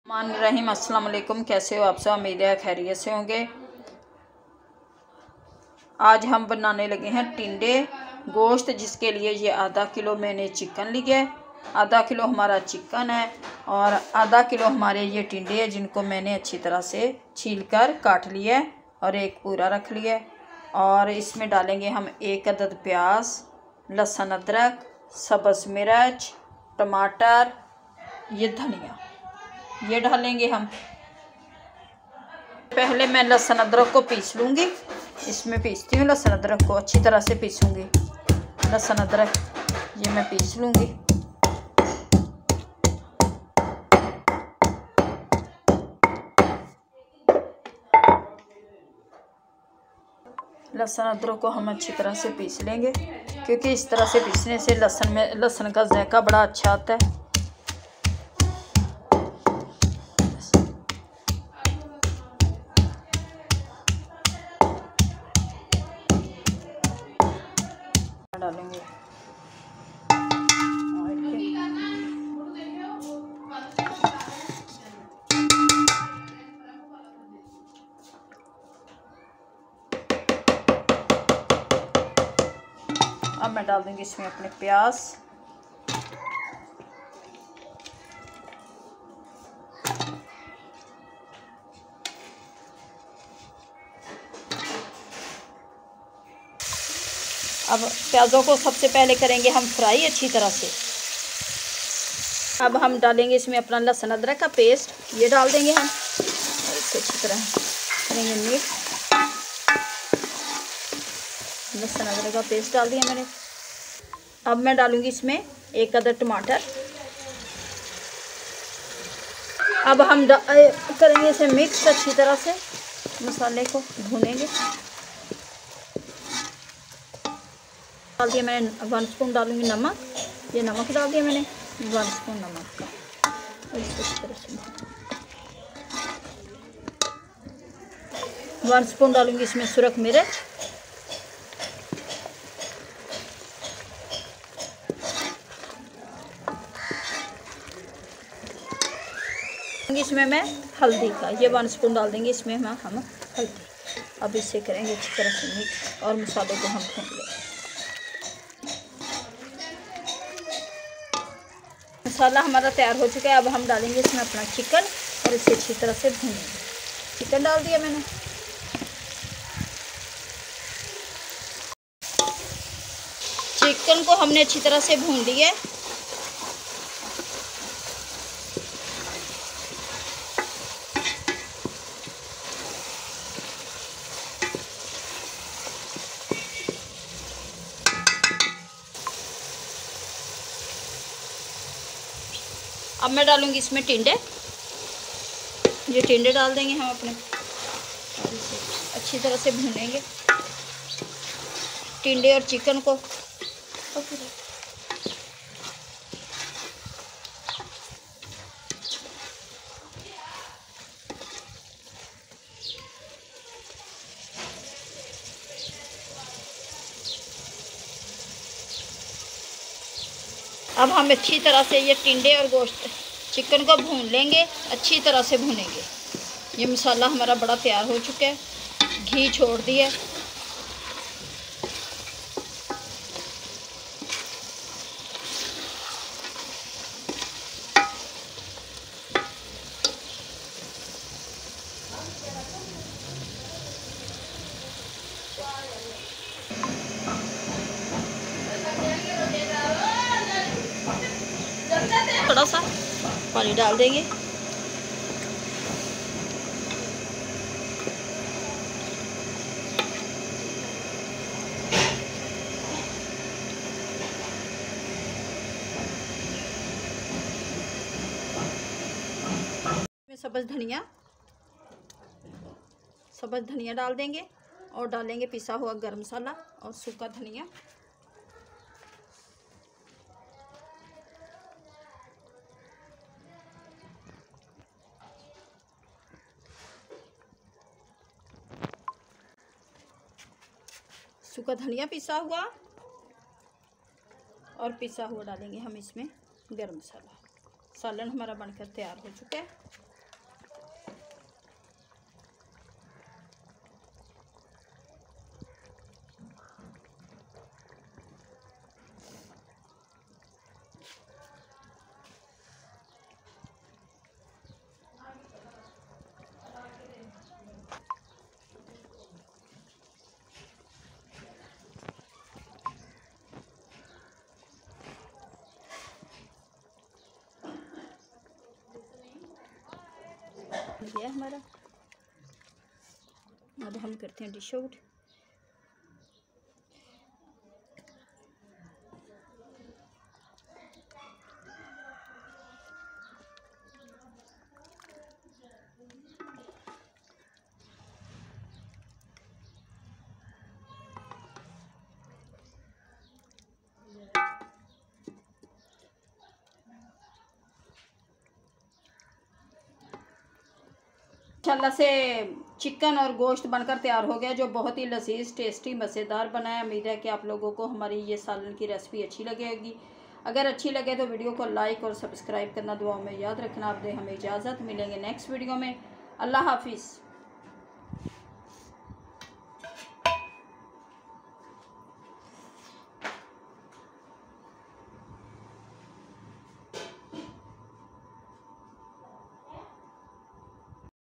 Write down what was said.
मान रहीम अस्सलाम वालेकुम। कैसे हो आप सब? उम्मीद है खैरियत से होंगे। आज हम बनाने लगे हैं टिंडे गोश्त, जिसके लिए ये आधा किलो मैंने चिकन लिया है। आधा किलो हमारा चिकन है और आधा किलो हमारे ये टिंडे हैं, जिनको मैंने अच्छी तरह से छील कर काट लिया है और एक पूरा रख लिया है। और इसमें डालेंगे हम 1 अदद प्याज, लहसुन, अदरक, सब्ज़ मिर्च, टमाटर, ये धनिया, ये डालेंगे हम। पहले मैं लहसुन अदरक को पीस लूँगी। इसमें पीसती हूँ लहसुन अदरक को, अच्छी तरह से पीसूँगी। लहसुन अदरक ये मैं पीस लूँगी। लहसुन अदरक को हम अच्छी तरह से पीस लेंगे, क्योंकि इस तरह से पीसने से लहसुन का जायका बड़ा अच्छा आता है। डालेंगे अब मैं डाल दूंगी इसमें अपने प्याज। अब प्याज़ों को सबसे पहले करेंगे हम फ्राई अच्छी तरह से। अब हम डालेंगे इसमें अपना लहसुन अदरक का पेस्ट, ये डाल देंगे हम और इसको अच्छी तरह करेंगे मिक्स। लहसुन अदरक का पेस्ट डाल दिया मैंने। अब मैं डालूंगी इसमें 1 अदद टमाटर। अब हम करेंगे इसे मिक्स अच्छी तरह से, मसाले को भूनेंगे। डाल दिया मैंने 1 स्पून डालूंगी नमक। ये नमक डाल दिया मैंने 1 स्पून नमक का। इसको इस तरह से 1 स्पून डालूंगी इसमें सुरख मिर्च। इसमें मैं हल्दी का ये 1 स्पून डाल देंगे इसमें हम हल्दी। अब इसे करेंगे अच्छी तरह से मिक्स और मसाले को हम भून लेंगे। मसाला हमारा तैयार हो चुका है। अब हम डालेंगे इसमें अपना चिकन और इसे अच्छी तरह से भूनेंगे। चिकन डाल दिया मैंने। चिकन को हमने अच्छी तरह से भून लिया है। अब मैं डालूंगी इसमें टिंडे। ये टिंडे डाल देंगे हम अपने और इसे अच्छी तरह से भूनेंगे टिंडे और चिकन को। अब हम अच्छी तरह से ये टिंडे और गोश्त चिकन को भून लेंगे, अच्छी तरह से भूनेंगे। ये मसाला हमारा बड़ा तैयार हो चुका है, घी छोड़ दिया। थोड़ा सा पानी डाल देंगे। सब्ज़ धनिया डाल देंगे और डालेंगे पिसा हुआ गरम मसाला और सूखा धनिया। सूखा धनिया पिसा हुआ और पिसा हुआ डालेंगे हम इसमें गरम मसाला। सालन हमारा बनकर तैयार हो चुका है। गया हमारा। अब हम करते हैं डिश आउट। माशाल्लाह से चिकन और गोश्त बनकर तैयार हो गया, जो बहुत ही लजीज टेस्टी मज़ेदार बना है। उम्मीद है कि आप लोगों को हमारी ये सालन की रेसिपी अच्छी लगेगी। अगर अच्छी लगे तो वीडियो को लाइक और सब्सक्राइब करना दुआओं में याद रखना। आप दे हमें इजाज़त, मिलेंगे नेक्स्ट वीडियो में। अल्लाह हाफिज़।